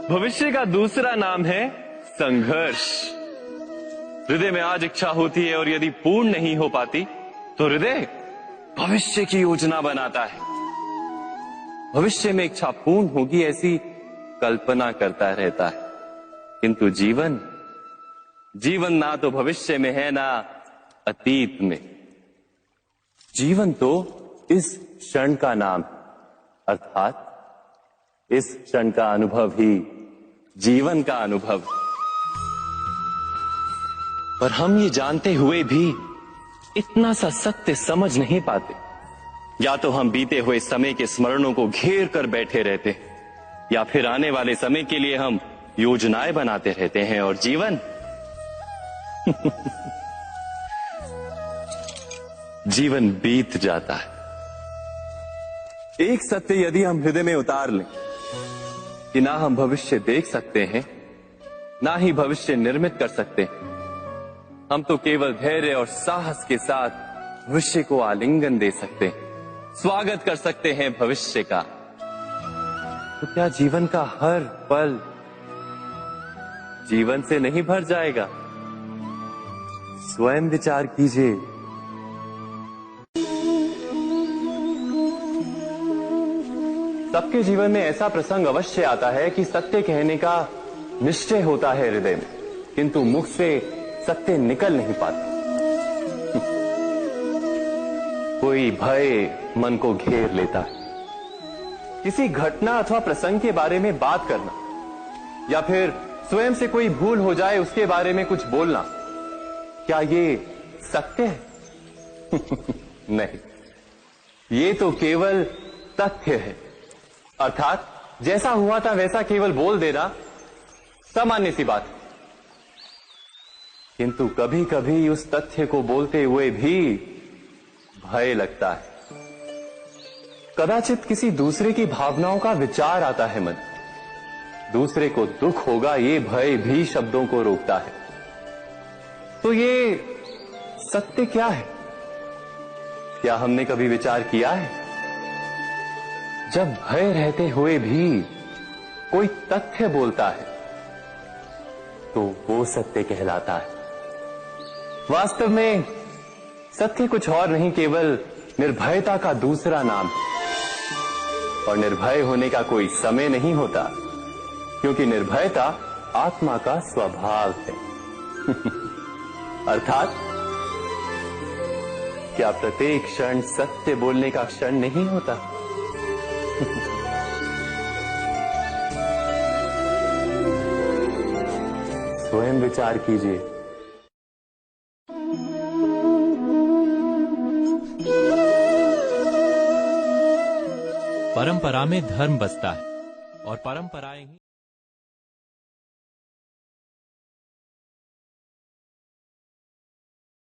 भविष्य का दूसरा नाम है संघर्ष। हृदय में आज इच्छा होती है और यदि पूर्ण नहीं हो पाती तो हृदय भविष्य की योजना बनाता है। भविष्य में इच्छा पूर्ण होगी ऐसी कल्पना करता रहता है, किंतु जीवन ना तो भविष्य में है ना अतीत में। जीवन तो इस क्षण का नाम है, अर्थात इस क्षण का अनुभव ही जीवन का अनुभव। पर हम ये जानते हुए भी इतना सा सत्य समझ नहीं पाते। या तो हम बीते हुए समय के स्मरणों को घेर कर बैठे रहते हैं, या फिर आने वाले समय के लिए हम योजनाएं बनाते रहते हैं और जीवन जीवन बीत जाता है। एक सत्य यदि हम हृदय में उतार लें कि ना हम भविष्य देख सकते हैं, ना ही भविष्य निर्मित कर सकते हैं, हम तो केवल धैर्य और साहस के साथ भविष्य को आलिंगन दे सकते हैं, स्वागत कर सकते हैं भविष्य का। तो क्या जीवन का हर पल जीवन से नहीं भर जाएगा? स्वयं विचार कीजिए। सबके जीवन में ऐसा प्रसंग अवश्य आता है कि सत्य कहने का निश्चय होता है हृदय में, किंतु मुख से सत्य निकल नहीं पाता। कोई भय मन को घेर लेता है। किसी घटना अथवा प्रसंग के बारे में बात करना, या फिर स्वयं से कोई भूल हो जाए उसके बारे में कुछ बोलना, क्या ये सत्य है? नहीं, ये तो केवल तथ्य है। अर्थात जैसा हुआ था वैसा केवल बोल देना सामान्य सी बात है। किंतु कभी कभी उस तथ्य को बोलते हुए भी भय लगता है। कदाचित किसी दूसरे की भावनाओं का विचार आता है मन, दूसरे को दुख होगा ये भय भी शब्दों को रोकता है। तो ये सत्य क्या है? क्या हमने कभी विचार किया है? जब भय रहते हुए भी कोई तथ्य बोलता है तो वो सत्य कहलाता है। वास्तव में सत्य कुछ और नहीं, केवल निर्भयता का दूसरा नाम है। और निर्भय होने का कोई समय नहीं होता, क्योंकि निर्भयता आत्मा का स्वभाव है। अर्थात क्या प्रत्येक क्षण सत्य बोलने का क्षण नहीं होता? स्वयं विचार कीजिए। परंपरा में धर्म बसता है और परंपराएं ही